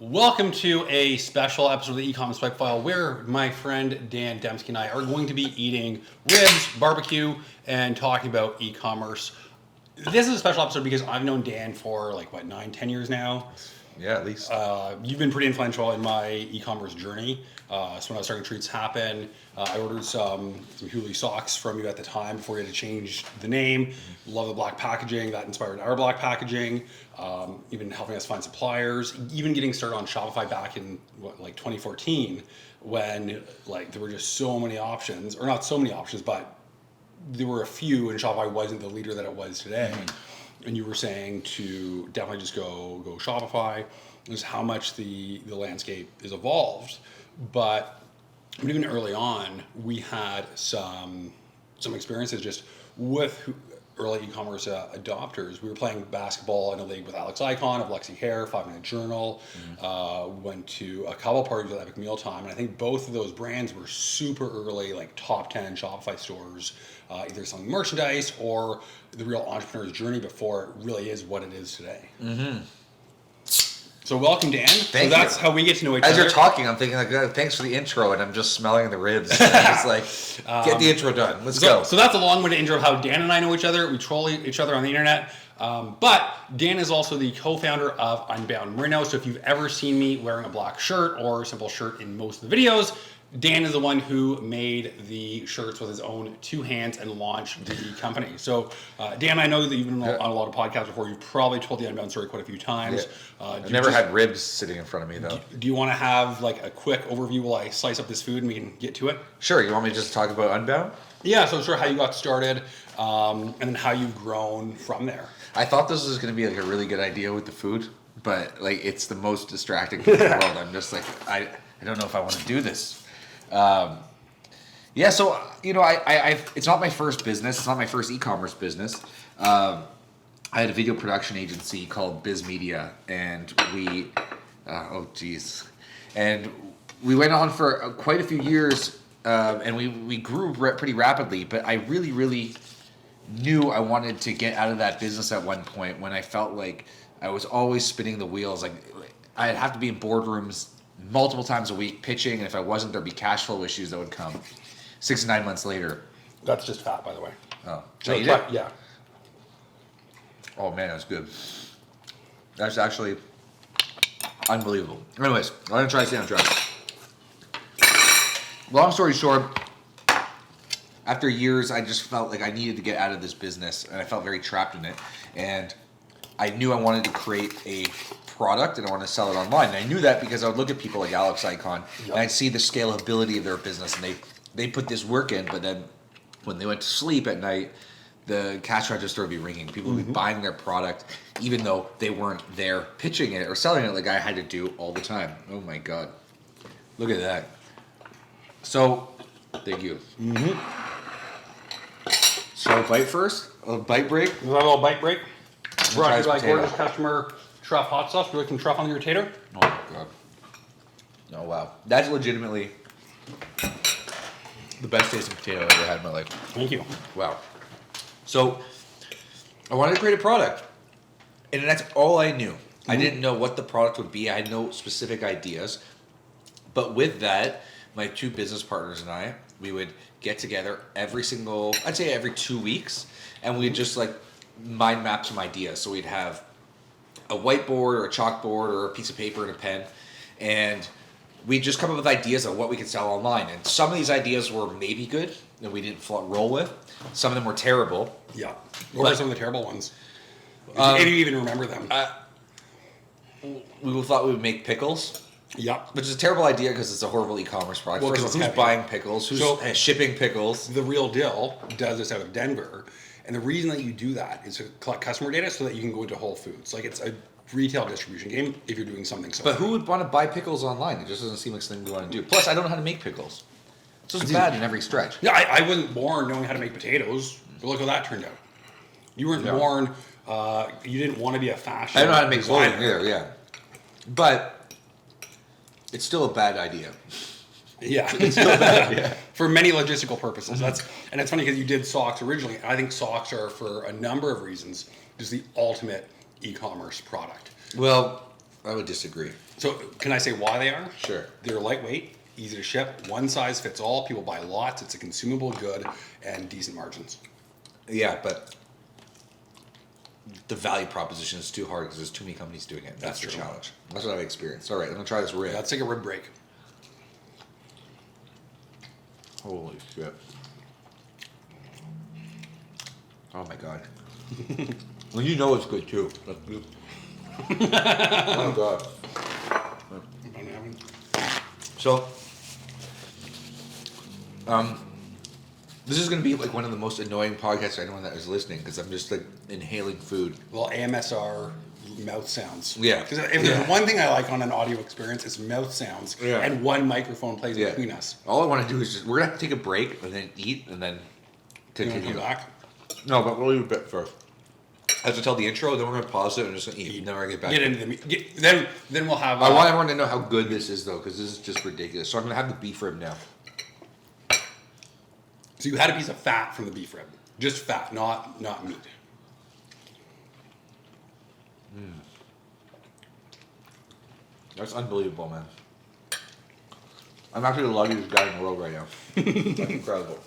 Welcome to a special episode of the Ecommerce Spike File where my friend Dan Dembski and I are going to be eating ribs, barbecue, and talking about e-commerce. This is a special episode because I've known Dan for 9-10 years now. Yeah, at least. You've been pretty influential in my e-commerce journey. So when I was starting Treats Happen, I ordered some hoodie socks from you at the time before you had to change the name. Love the black packaging. That inspired our black packaging. Even helping us find suppliers. Even getting started on Shopify back in 2014 when there were just so many options, or not so many options, but there were a few, and Shopify wasn't the leader that it was today. And you were saying to definitely just go Shopify. Just how much the landscape is evolved. But even early on, we had some experiences just with early e-commerce adopters. We were playing basketball in a league with Alex Icon of Lexi Hare, 5 Minute Journal. Went to a couple parties with Epic Mealtime, and I think both of those brands were super early, top 10 Shopify stores, either selling merchandise or the real entrepreneur's journey before it really is what it is today. So welcome, Dan. Thank That's you. how we get to know each other. As you're talking, I'm thinking thanks for the intro, and I'm just smelling the ribs. It's get the intro done. Let's go. So that's a long-winded intro of how Dan and I know each other. We troll each other on the internet. But Dan is also the co-founder of Unbound Merino. So if you've ever seen me wearing a black shirt or a simple shirt in most of the videos, Dan is the one who made the shirts with his own 2 hands and launched the company. So, Dan, I know that you've been on a lot of podcasts before. You've probably told the Unbound story quite a few times. Yeah. I've never had ribs sitting in front of me, though. Do you want to have a quick overview while I slice up this food and we can get to it? Sure. You want me to just talk about Unbound? Yeah, so sure how you got started and then how you've grown from there. I thought this was going to be a really good idea with the food, but it's the most distracting thing in the world. I'm just I don't know if I want to do this. So it's not my first business. It's not my first e-commerce business. I had a video production agency called Biz Media, and we went on for quite a few years, and we grew pretty rapidly. But I really, really knew I wanted to get out of that business at one point when I felt like I was always spinning the wheels. I'd have to be in boardrooms multiple times a week pitching, and if I wasn't, there'd be cash flow issues that would come 6 to 9 months later. That's just fat, by the way. Oh, So yeah. Oh man, that's good. That's actually unbelievable. Anyways, I'm gonna try to stay on track. Long story short, after years, I just felt like I needed to get out of this business, and I felt very trapped in it. And I knew I wanted to create a product and I wanted to sell it online. And I knew that because I would look at people like Alex Icon and I'd see the scalability of their business, and they put this work in, but then when they went to sleep at night, the cash register would be ringing. People would be buying their product even though they weren't there pitching it or selling it like I had to do all the time. Oh my God. Look at that. So, thank you. So, bite first? A bite break? Is that a little bite break? Brought to you by potato. gorgeous customer Truff Hot Sauce. Would you like some truff on your tater? Oh my God. Oh wow. That's legitimately the best tasting potato I've ever had in my life. Thank you. Wow. So I wanted to create a product, and that's all I knew. I didn't know what the product would be. I had no specific ideas. But with that, my 2 business partners and I, we would get together every 2 weeks, and we'd just mind map some ideas. So we'd have a whiteboard or a chalkboard or a piece of paper and a pen, and we just come up with ideas of what we could sell online. And some of these ideas were maybe good and we didn't roll with. Some of them were terrible. Yeah. What were some of the terrible ones? If you even remember them. We thought we would make pickles. Yeah. Which is a terrible idea because it's a horrible e-commerce product. Well, First of all, who's buying pickles? Who's shipping pickles? The Real Deal does this out of Denver. And the reason that you do that is to collect customer data so that you can go into Whole Foods. It's a retail distribution game if you're doing something similar. But who would want to buy pickles online? It just doesn't seem like something we want to do. Plus, I don't know how to make pickles. So it's bad in every stretch. Yeah, I wasn't born knowing how to make potatoes. But look how that turned out. You weren't born, you didn't want to be a fashion I don't know how to make designer. clothing either, yeah. But it's still a bad idea. Yeah, it's still bad for many logistical purposes. And it's funny because you did socks originally. I think socks are, for a number of reasons, just the ultimate e-commerce product. Well, I would disagree. So can I say why they are? Sure. They're lightweight, easy to ship, one size fits all. People buy lots. It's a consumable good and decent margins. Yeah, but the value proposition is too hard because there's too many companies doing it. That's the true. challenge. That's what I've experienced. All right, I'm gonna try this rib. Let's take a rib break. Holy shit! Oh my god! Well, you know it's good too. Oh god! So, this is gonna be like one of the most annoying podcasts for anyone that is listening because I'm just like inhaling food. Well, AMSR mouth sounds. Yeah. Because if there's one thing I like on an audio experience, it's mouth sounds. Yeah. And one microphone plays Yeah. between us. All I want to do is we're gonna have to take a break and then eat and then You want continue. to come back? No, but we'll leave a bit first. I have to tell the intro, then we're gonna pause it and just gonna eat. Then we're gonna get back. Get into the meat. Then we'll have. I want everyone to know how good this is though, because this is just ridiculous. So I'm gonna have the beef rib now. So you had a piece of fat from the beef rib, just fat, not meat. That's unbelievable, man. I'm actually the luckiest guy in the world right now. That's incredible.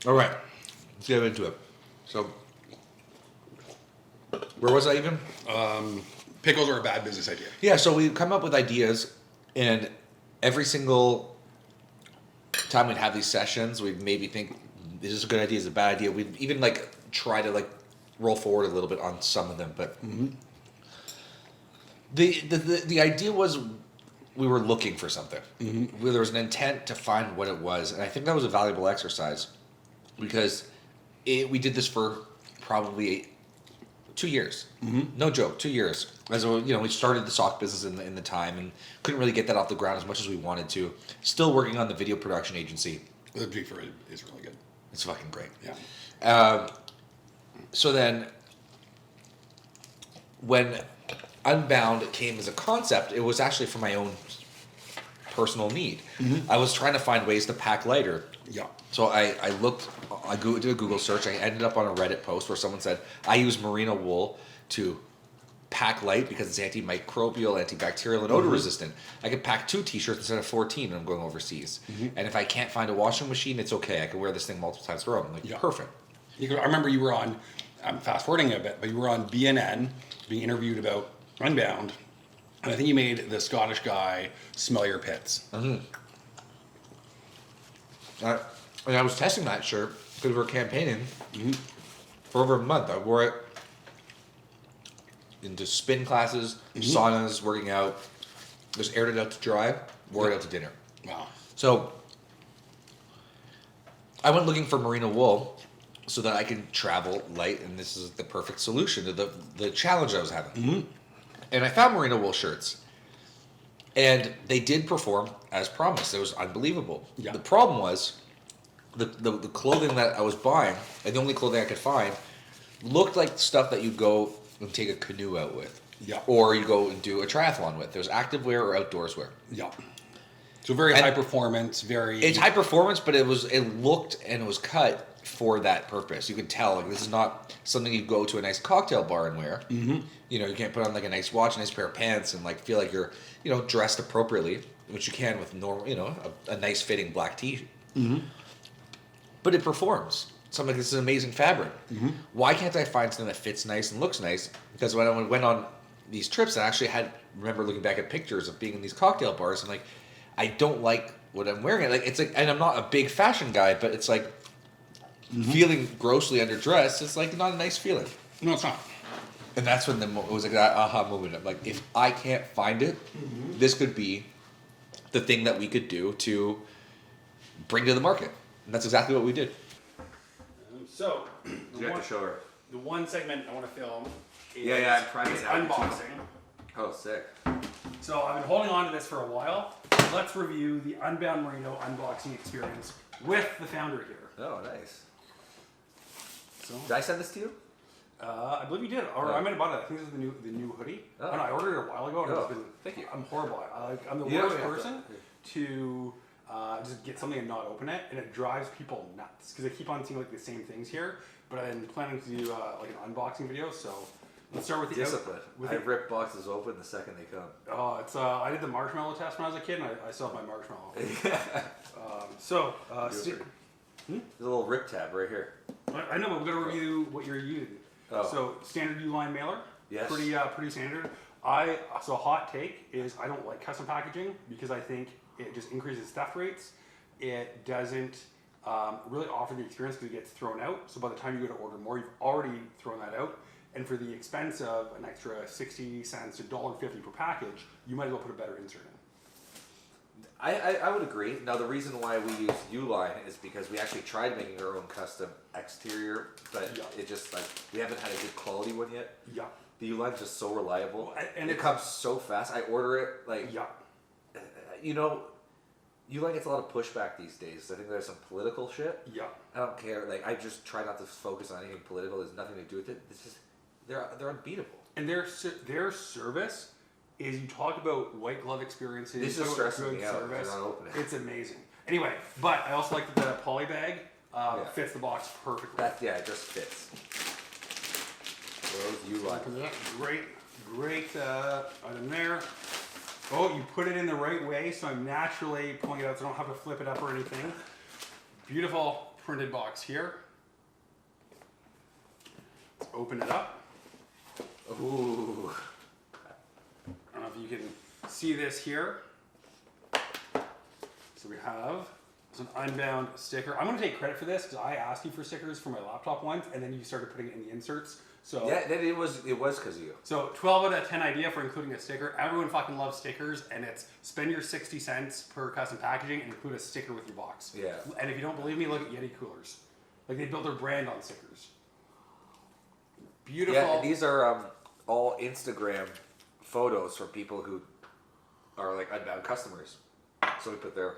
All right, let's get into it. So, where was I even? Pickles are a bad business idea. Yeah, so we come up with ideas, and every single time we'd have these sessions, we'd maybe think, is this a good idea, is it a bad idea? We'd even like try to like roll forward a little bit on some of them, but the idea was we were looking for something. There was an intent to find what it was, and I think that was a valuable exercise because we did this for probably 2 years. No joke, 2 years. As we started the sock business in the time and couldn't really get that off the ground as much as we wanted to. Still working on the video production agency. The beef rib is really good. It's fucking great. Yeah. So then, when Unbound came as a concept, it was actually for my own personal need. I was trying to find ways to pack lighter. Yeah. So I did a Google search. I ended up on a Reddit post where someone said, I use merino wool to pack light because it's antimicrobial, antibacterial, and odor resistant. I could pack 2 t-shirts instead of 14 when I'm going overseas. And if I can't find a washing machine, it's okay. I can wear this thing multiple times through. I'm like, perfect. I remember you were on, I'm fast forwarding a bit, but you were on BNN being interviewed about Unbound. And I think you made the Scottish guy smell your pits. And I was testing that shirt because we were campaigning for over a month. I wore it into spin classes, saunas, working out. Just aired it out to dry, wore it out to dinner. Wow. So I went looking for merino wool so that I could travel light, and this is the perfect solution to the challenge I was having. And I found merino wool shirts. And they did perform as promised. It was unbelievable. Yeah. The problem was the clothing that I was buying, and the only clothing I could find, looked like stuff that you go and take a canoe out with. Yeah. Or you go and do a triathlon with. There's active wear or outdoors wear. Yeah. So very high performance, very... It's high performance, but it looked and it was cut for that purpose. You could tell, like, this is not something you go to a nice cocktail bar and wear. You can't put on like a nice watch, a nice pair of pants, and like feel like you're, dressed appropriately, which you can with normal, a nice fitting black tee. But it performs. So I'm like, this is an amazing fabric. Why can't I find something that fits nice and looks nice? Because when I went on these trips, I actually remember looking back at pictures of being in these cocktail bars, and like, I don't like what I'm wearing. Like, it's like, and I'm not a big fashion guy, but it's like feeling grossly underdressed. It's like not a nice feeling. No, it's not. And that's when it was like that aha moment. I'm like, if I can't find it, this could be the thing that we could do to bring to the market. And that's exactly what we did. So, You have to show her. the one segment I want to film is I'm trying this out. unboxing. Oh, sick. So I've been holding on to this for a while. Let's review the Unbound Merino unboxing experience with the founder here. Oh, nice. So, Did I send this to you? I believe you did, or I might have bought it. I think this is the new hoodie. Oh. I don't know, I ordered it a while ago. And Oh, it's been, thank you. I'm horrible. I'm the You worst don't have to- person to just get something and not open it, and it drives people nuts because I keep on seeing like the same things here. But I'm planning to do like an unboxing video, so Let's start with the discipline. I rip boxes open the second they come. Oh, it's I did the marshmallow test when I was a kid, and I still have my marshmallow. There's a little rip tab right here. I know, but we're gonna review what you're using. Oh. So standard U-line mailer. Yes. Pretty standard. So hot take is I don't like custom packaging because I think it just increases theft rates. It doesn't really offer the experience because it gets thrown out. So by the time you go to order more, you've already thrown that out. And for the expense of an extra 60 cents to $1.50 per package, you might as well put a better insert in. I would agree. Now the reason why we use U-line is because we actually tried making our own custom exterior, but it just we haven't had a good quality one yet. Yeah. The U-line's just so reliable, and it comes so fast. I order it U-line gets a lot of pushback these days. I think there's some political shit. Yeah. I don't care. I just try not to focus on anything political. There's nothing to do with it. It's just they're unbeatable. And their service is, you talk about white glove experiences. This is stressing me out. It's amazing. Anyway, but I also like that the poly bag fits the box perfectly. It just fits. Those U-line. Great item there. Oh, you put it in the right way, so I'm naturally pulling it out so I don't have to flip it up or anything. Beautiful printed box here. Let's open it up. Ooh. I don't know if you can see this here. So we have an Unbound sticker. I'm going to take credit for this because I asked you for stickers for my laptop once, and then you started putting it in the inserts. So yeah, it was because of you. So 12 out of 10 idea for including a sticker. Everyone fucking loves stickers, and it's spend your 60 cents per custom packaging and include a sticker with your box. Yeah. And if you don't believe me, look at Yeti coolers. They built their brand on stickers. Beautiful. Yeah, these are all Instagram photos from people who are Unbound customers. So we put their.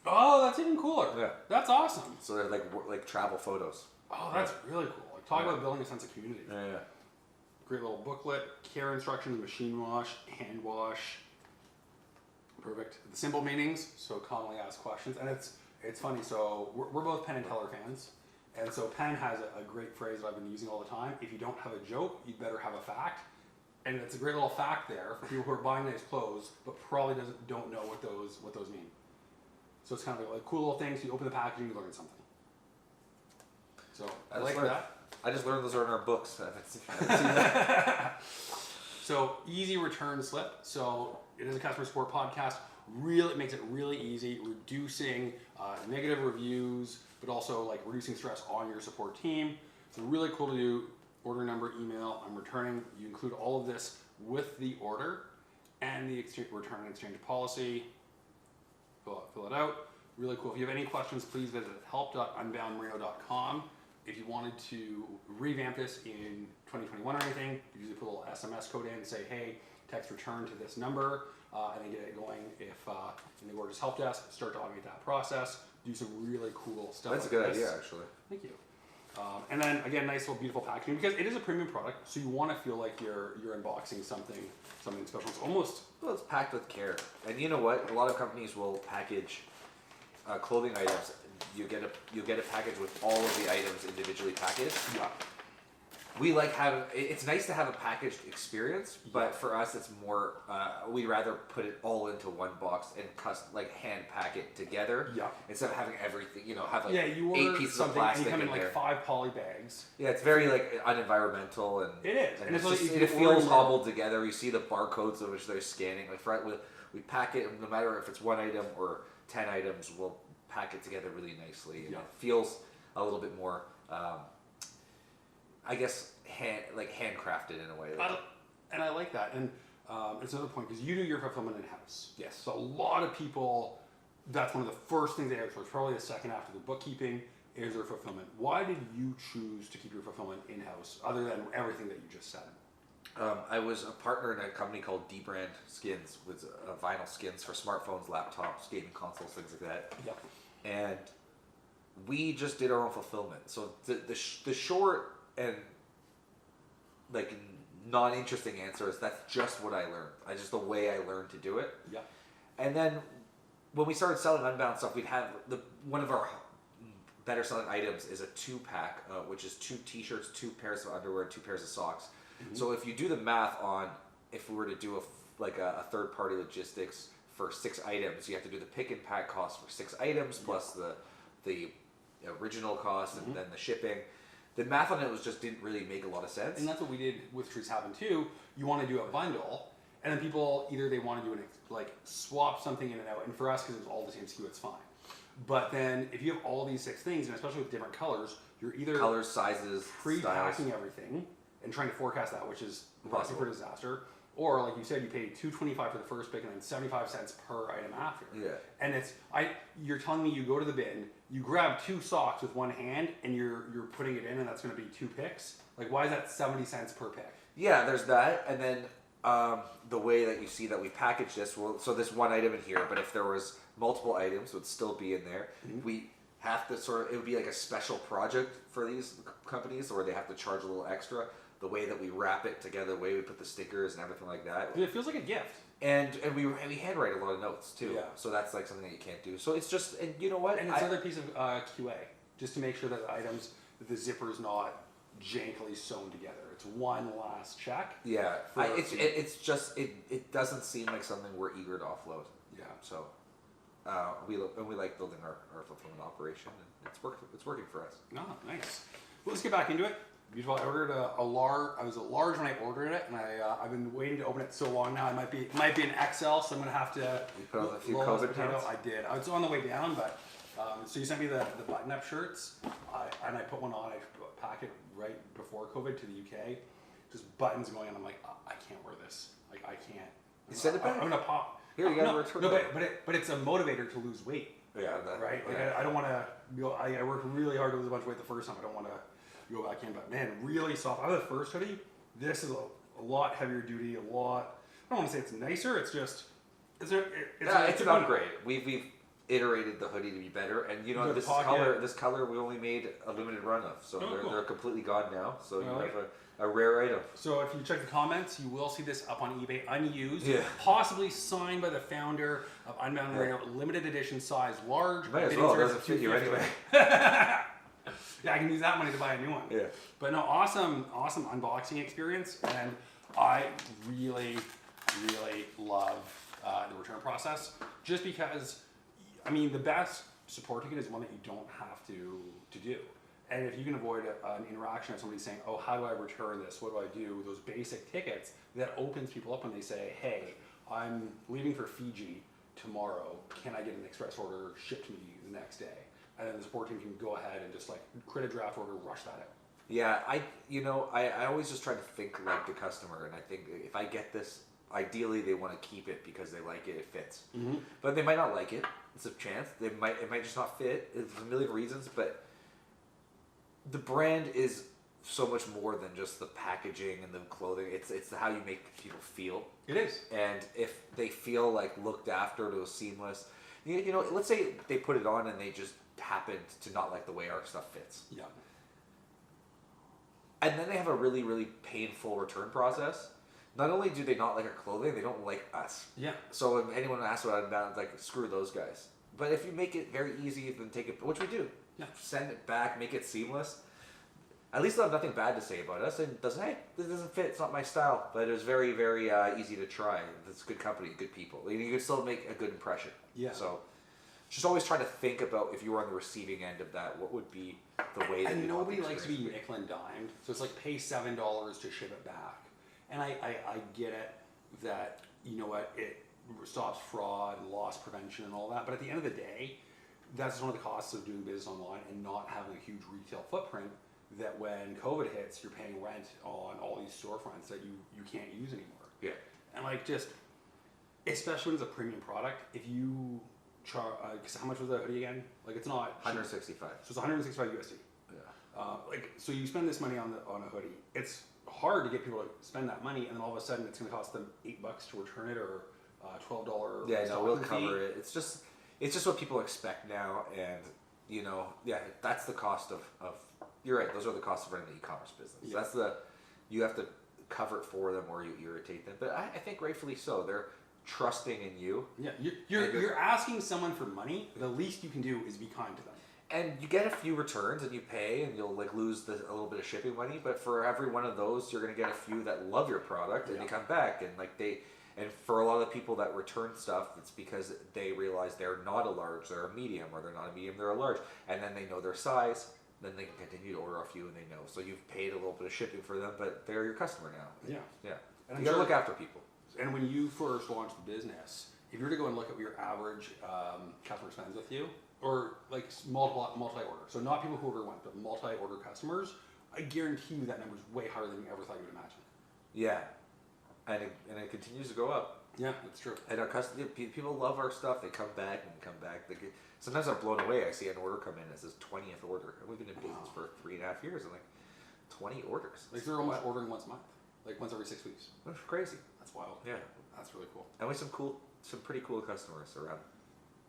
Oh, that's even cooler. Yeah. That's awesome. So they're like travel photos. Oh, that's really cool. Talk about building a sense of community. Yeah. Great little booklet, care instructions, machine wash, hand wash. Perfect. The simple meanings, so commonly asked questions. And it's funny, so we're both Penn and Teller fans. And so Penn has a great phrase that I've been using all the time. If you don't have a joke, you better have a fact. And it's a great little fact there for people who are buying nice clothes, but probably don't know what those mean. So it's kind of like cool little things. You open the packaging, you learn something. So I like that. I just learned those are in our books. So easy return slip. So it is a customer support podcast. It makes it really easy, reducing negative reviews, but also reducing stress on your support team. It's really cool to do. Order number, email, I'm returning. You include all of this with the order and the return and exchange policy. Fill it out. Really cool. If you have any questions, please visit help.unboundmerino.com. If you wanted to revamp this in 2021 or anything, you usually put a little SMS code in and say, hey, text return to this number, and then get it going. If in the gorgeous help desk, start to automate that process, do some really cool stuff. That's a good idea, actually. Thank you. And then again, nice little beautiful packaging because it is a premium product, so you want to feel like you're unboxing something special. It's almost it's packed with care, and you know what? A lot of companies will package clothing items. You get a package with all of the items individually packaged. Yeah. We it's nice to have a packaged experience, but for us it's more we'd rather put it all into one box and hand pack it together. Yeah. Instead of having everything, have you 8 pieces of plastic and you come in there. 5 poly bags. Yeah, it's very unenvironmental and it is, and it feels hobbled together. You see the barcodes of which they're scanning. We pack it, and no matter if it's 1 item or 10 items, we'll pack it together really nicely, and it feels a little bit more. I guess handcrafted in a way. And I like that. And it's another point because you do your fulfillment in-house. Yes. So a lot of people, that's one of the first things they outsource, probably the second after the bookkeeping, is their fulfillment. Why did you choose to keep your fulfillment in-house other than everything that you just said? I was a partner in a company called D-Brand Skins, with vinyl skins for smartphones, laptops, gaming consoles, things like that. Yep. And we just did our own fulfillment. So the short and non-interesting answer is that's just what I learned. Just the way I learned to do it. Yeah. And then when we started selling Unbound stuff, we'd have one of our better selling items is a 2-pack, which is 2 t-shirts, 2 pairs of underwear, 2 pairs of socks. So if you do the math on, if we were to do a third party logistics for 6 items, you have to do the pick and pack cost for 6 items plus the original cost and then the shipping. The math on it didn't really make a lot of sense. And that's what we did with Treats Happen too. You want to do a bundle, and then people either they want to do swap something in and out. And for us, because it was all the same SKU, it's fine. But then if you have all these 6 things, and especially with different colors, you're either colors, sizes, pre-packing styles. everything and trying to forecast that, which is Impossible. for disaster. Or like you said, you pay $2.25 for the first pick and then 75 cents per item after. Yeah. And you're telling me you go to the bin, you grab 2 socks with one hand, and you're putting it in, and that's going to be 2 picks. Like, why is that 70 cents per pick? Yeah, there's that, and then the way that you see that we package this, so this one item in here, but if there was multiple items, it would still be in there. We have to it would be like a special project for these companies, where they have to charge a little extra. The way that we wrap it together, the way we put the stickers and everything like that. It feels like a gift. And we handwrite a lot of notes too. Yeah. So that's like something that you can't do. So it's just, and you know what? And it's another piece of QA, just to make sure that the zipper's not jankily sewn together. It's one last check. Yeah. It doesn't seem like something we're eager to offload. Yeah. So we like building our fulfillment operation, and it's working for us. Oh, nice. Well, let's get back into it. Beautiful. I ordered a large. I was a large when I ordered it, and I've been waiting to open it so long now. It might be an XL, so I'm gonna have to. You put on a few roll this COVID potato. pounds? I did. I was on the way down, but so you sent me the button-up shirts, and I put one on. I packed it right before COVID to the UK. Just buttons going, and I'm like, I can't wear this. Like I can't. You send it back? I'm gonna pop. Here, you gotta return it. But it's a motivator to lose weight. Yeah. Right. Like Yeah. I don't want to go. I worked really hard to lose a bunch of weight the first time. I don't want to go back in, but man, really soft. Out of the first hoodie, this is a lot heavier duty. I don't want to say it's nicer. It's just it's an upgrade. We've iterated the hoodie to be better, and you know The this pocket. color we only made a limited run of, so Cool. they're completely gone now. So you Alright. have a rare item. So if you check the comments, you will see this up on eBay unused, Yeah. possibly signed by the founder of Unbound Merino, limited edition size, large. Might as bidding well. It starts doesn't at fit you $250. anyway. Yeah, I can use that money to buy a new one. Yeah. But no, awesome unboxing experience, and I really love the return process. Just because, I mean, the best support ticket is one that you don't have to do. And if you can avoid an interaction of somebody saying, "Oh, how do I return this? What do I do?" Those basic tickets, that opens people up when they say, "Hey, I'm leaving for Fiji tomorrow. Can I get an express order shipped to me the next day?" And then the support team can go ahead and just like create a draft order, rush that out. Yeah, I always just try to think like the customer, and I think if I get this, ideally they want to keep it because they like it, it fits. But they might not like it. It's a chance. It might just not fit. There's a million reasons, but the brand is so much more than just the packaging and the clothing. It's how you make people feel. It is. And if they feel like looked after, it was seamless. You know, let's say they put it on and they just happened to not like the way our stuff fits. Yeah. And then they have a really, really painful return process. Not only do they not like our clothing, they don't like us. Yeah. So if anyone asks about Unbound, it's like, screw those guys. But if you make it very easy, then take it, which we do. Yeah. Send it back, make it seamless. At least they'll have nothing bad to say about us. And doesn't, hey, this doesn't fit, it's not my style. But it was very, very easy to try. It's a good company, good people. You can still make a good impression. Yeah. So just always try to think about, if you were on the receiving end of that, what would be the way that And you nobody likes to be nickel and dimed, so it's like pay $7 to ship it back. And I get it that, you know what, it stops fraud and loss prevention and all that, but at the end of the day, that's one of the costs of doing business online and not having a huge retail footprint, that when COVID hits, you're paying rent on all these storefronts that you can't use anymore. Yeah. And like just, especially when it's a premium product, if you charge, how much was the hoodie again? Like it's not 165. So it's 165 USD. Yeah. Like so, you spend this money on a hoodie. It's hard to get people to spend that money, and then all of a sudden, it's going to cost them $8 to return it, or $12. Yeah, no, we'll stocking cover fee. it. It's just what people expect now, and you know, yeah, that's the cost of. You're right. Those are the costs of running the e-commerce business. Yeah. That's you have to cover it for them, or you irritate them. But I think rightfully so. They're trusting in you. Yeah, you're asking someone for money. The least you can do is be kind to them. And you get a few returns and you pay and you'll like lose a little bit of shipping money, but for every one of those you're gonna get a few that love your product and they come back and and for a lot of the people that return stuff, it's because they realize they're not a large, they're a medium, or they're not a medium, they're a large, and then they know their size, then they can continue to order off you and they know. So you've paid a little bit of shipping for them, but they're your customer now. Yeah. Yeah. And you gotta look after people. And when you first launched the business, if you were to go and look at what your average customer spends with you, or like multi-order, so not people who order once, but multi-order customers, I guarantee you that number is way higher than you ever thought you would imagine. Yeah, and it continues to go up. Yeah, that's true. And our people love our stuff. They come back and come back. Sometimes I'm blown away. I see an order come in. It says 20th order, and we've been in business for 3.5 years. And like 20 orders. Like they're almost ordering once a month, like once every 6 weeks. That's crazy. That's wild. Yeah, that's really cool. And we have some pretty cool customers around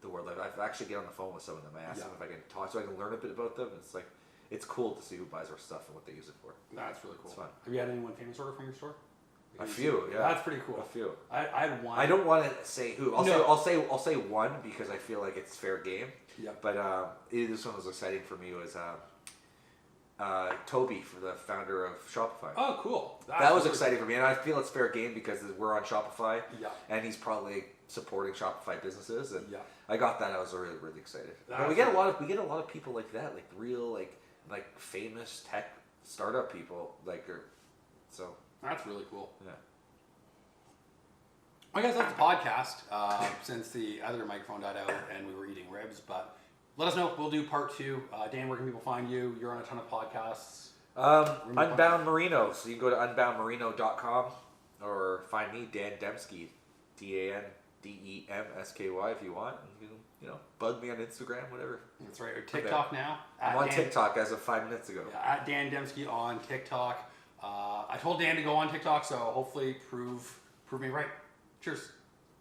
the world. I've actually get on the phone with some of them. I ask them if I can talk, so I can learn a bit about them. It's cool to see who buys our stuff and what they use it for. That's really cool. It's fun. Have you had anyone famous order from your store? A few, yeah. That's pretty cool. A few. I had one. I don't want to say who. I'll say one because I feel like it's fair game. Yeah. But this one was exciting for me was Toby, for the founder of Shopify. Oh, cool. That was exciting for me, and I feel it's fair game because we're on Shopify. Yeah. And he's probably supporting Shopify businesses, and yeah. I got that. I was really, really excited. That's but we get a lot of people like that, like real like famous tech startup people, so. That's really cool. Yeah. I guess that's the podcast since the other microphone died out and we were eating ribs. But let us know. We'll do part 2. Dan, where can people find you? You're on a ton of podcasts. Unbound Merino. So you can go to unboundmerino.com or find me, Dan Demsky, DANDEMSKY if you want. You can, bug me on Instagram, whatever. That's right. Or TikTok now. I'm on TikTok as of 5 minutes ago. Yeah, at Dan Demsky on TikTok. I told Dan to go on TikTok, so hopefully prove me right. Cheers.